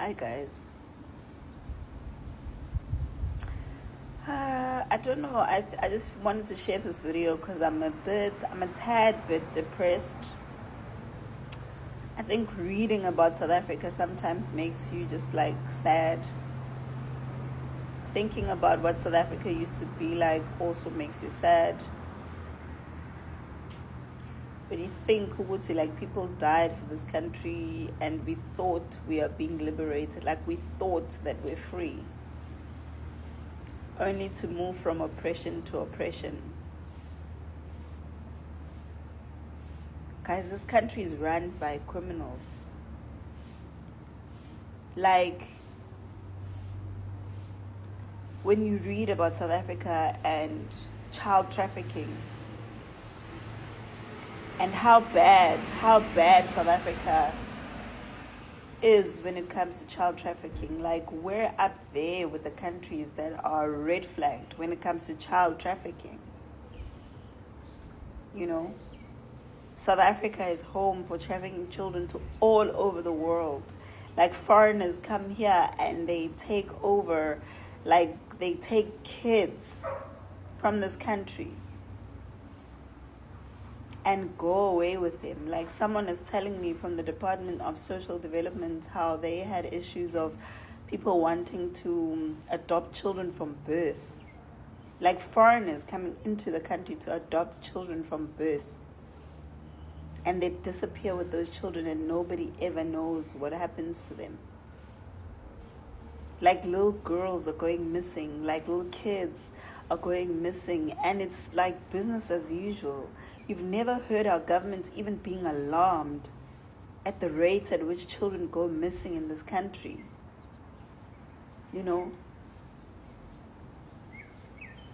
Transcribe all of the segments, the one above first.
Hi guys. I don't know. I just wanted to share this video because I'm a tad bit depressed. I think reading about South Africa sometimes makes you just like sad. Thinking about what South Africa used to be like also makes you sad. When you think, Hubuti, like people died for this country and we thought we are being liberated, like we thought that we're free, only to move from oppression to oppression. Guys, this country is run by criminals. Like, when you read about South Africa and child trafficking and how bad South Africa is when it comes to child trafficking, like we're up there with the countries that are red flagged when it comes to child trafficking. You know, South Africa is home for trafficking children to all over the world. Like foreigners come here and they take over, like they take kids from this country and go away with them. Like someone is telling me from the Department of Social Development how they had issues of people wanting to adopt children from birth. Like foreigners coming into the country to adopt children from birth. And they disappear with those children and nobody ever knows what happens to them. Like little girls are going missing, like little kids are going missing, and it's like business as usual. You've never heard our government even being alarmed at the rates at which children go missing in this country. You know?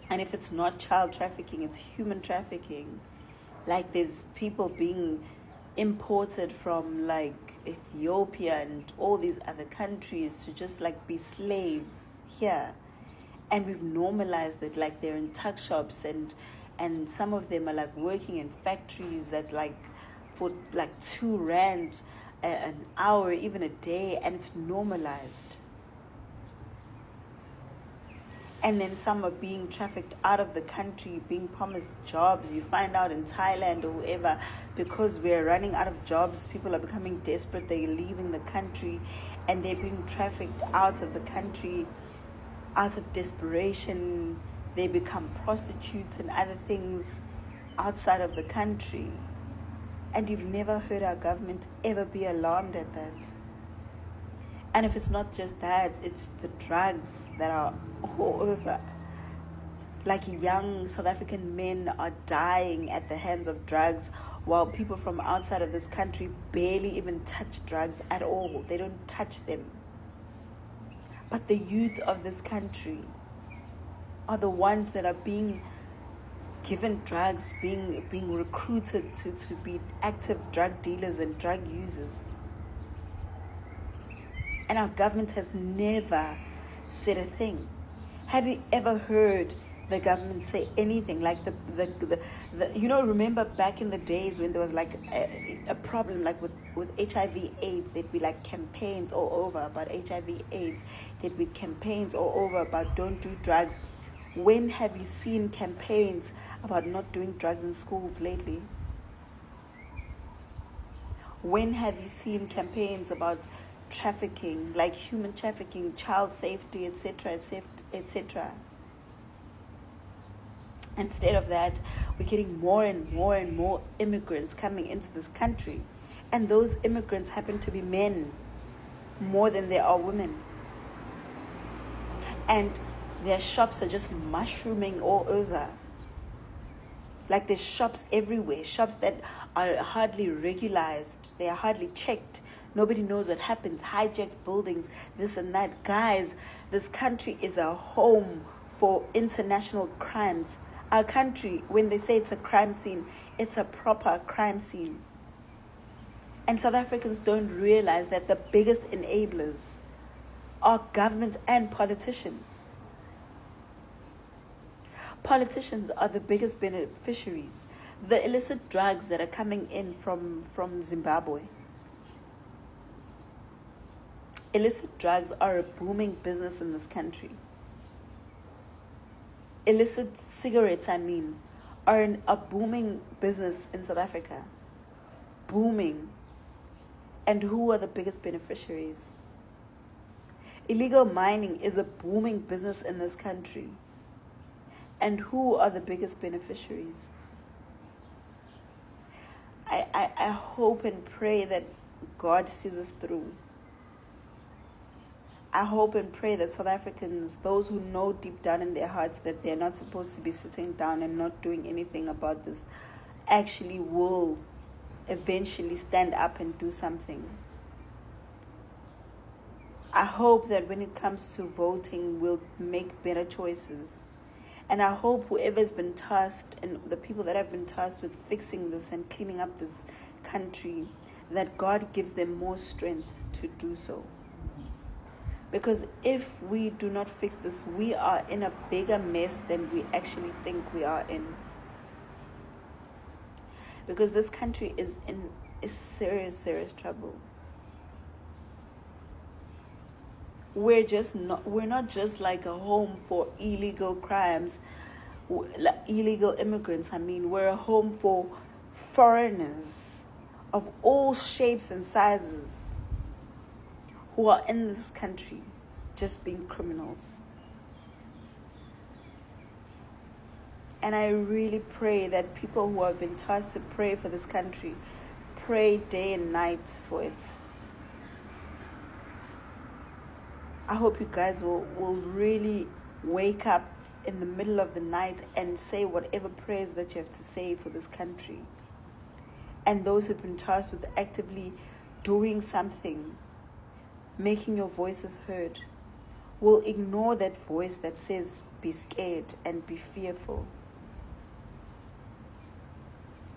And if it's not child trafficking, it's human trafficking. Like there's people being imported from like Ethiopia and all these other countries to just like be slaves here. And we've normalized it, like they're in tuck shops and some of them are like working in factories that like for like R2 an hour, even a day, and it's normalized. And then some are being trafficked out of the country, being promised jobs. You find out in Thailand or whoever, because we're running out of jobs, people are becoming desperate, they're leaving the country and they're being trafficked out of the country. Out of desperation, they become prostitutes and other things outside of the country. And you've never heard our government ever be alarmed at that. And if it's not just that, it's the drugs that are all over. Like young South African men are dying at the hands of drugs while people from outside of this country barely even touch drugs at all. They don't touch them. But the youth of this country are the ones that are being given drugs, being recruited to be active drug dealers and drug users. And our government has never said a thing. Have you ever heard the government say anything? Like the remember back in the days when there was like a problem like with HIV AIDS, there'd be like campaigns all over about HIV AIDS, there'd be campaigns all over about don't do drugs. When have you seen campaigns about not doing drugs in schools lately? When have you seen campaigns about trafficking, like human trafficking, child safety, etc., etc.? Instead of that, we're getting more and more immigrants coming into this country. And those immigrants happen to be men more than they are women. And their shops are just mushrooming all over. Like there's shops everywhere, shops that are hardly regularized, they are hardly checked. Nobody knows what happens, hijacked buildings, this and that. Guys, this country is a home for international crimes. Our country, when they say it's a crime scene, it's a proper crime scene. And South Africans don't realize that the biggest enablers are government and politicians. Politicians are the biggest beneficiaries. The illicit drugs that are coming in from Zimbabwe, Illicit drugs are a booming business in this country. Illicit cigarettes, are a booming business in South Africa. Booming. And who are the biggest beneficiaries? Illegal mining is a booming business in this country. And who are the biggest beneficiaries? I hope and pray that God sees us through. I hope and pray that South Africans, those who know deep down in their hearts that they're not supposed to be sitting down and not doing anything about this, actually will eventually stand up and do something. I hope that when it comes to voting, we'll make better choices. And I hope whoever's been tasked and the people that have been tasked with fixing this and cleaning up this country, that God gives them more strength to do so. Because if we do not fix this, we are in a bigger mess than we actually think we are in. Because this country is in serious, serious trouble. We're not just like a home for illegal crimes, illegal immigrants. We're a home for foreigners of all shapes and sizes who are in this country just being criminals. And I really pray that people who have been tasked to pray for this country pray day and night for it. I hope you guys will really wake up in the middle of the night and say whatever prayers that you have to say for this country. And those who've been tasked with actively doing something, making your voices heard, will ignore that voice that says be scared and be fearful.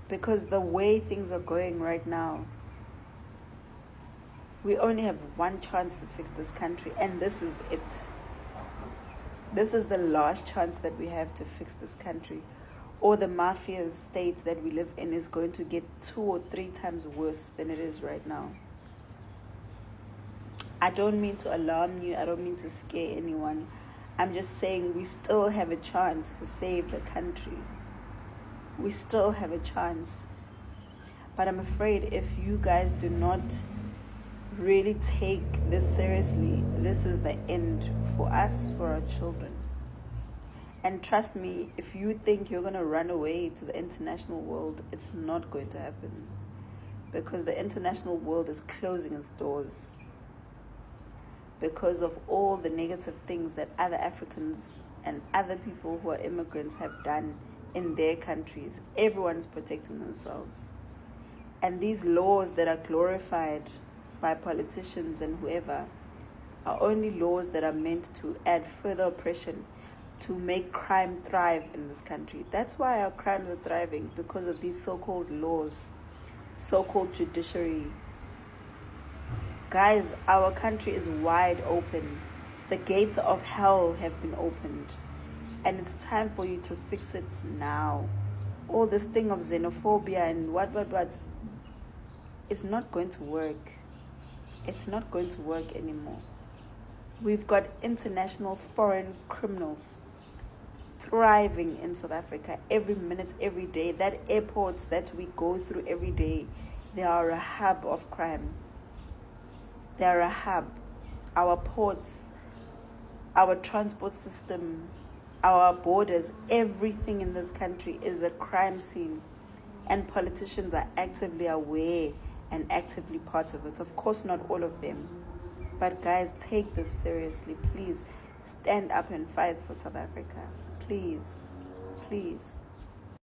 Because the way things are going right now, we only have one chance to fix this country, and this is it. This is the last chance that we have to fix this country, or the mafia state that we live in is going to get 2 or 3 times worse than it is right now. I don't mean to alarm you. I don't mean to scare anyone. I'm just saying we still have a chance to save the country. We still have a chance. But I'm afraid if you guys do not really take this seriously, this is the end for us, for our children. And trust me, if you think you're going to run away to the international world, it's not going to happen. Because the international world is closing its doors. Because of all the negative things that other Africans and other people who are immigrants have done in their countries. Everyone's protecting themselves. And these laws that are glorified by politicians and whoever are only laws that are meant to add further oppression, to make crime thrive in this country. That's why our crimes are thriving, because of these so-called laws, so-called judiciary. Guys, our country is wide open. The gates of hell have been opened. And it's time for you to fix it now. All this thing of xenophobia and what, it's not going to work. It's not going to work anymore. We've got international foreign criminals thriving in South Africa every minute, every day. That airports that we go through every day, they are a hub of crime. They are a hub. Our ports, our transport system, our borders, everything in this country is a crime scene. And politicians are actively aware and actively part of it. Of course, not all of them. But guys, take this seriously. Please stand up and fight for South Africa. Please. Please.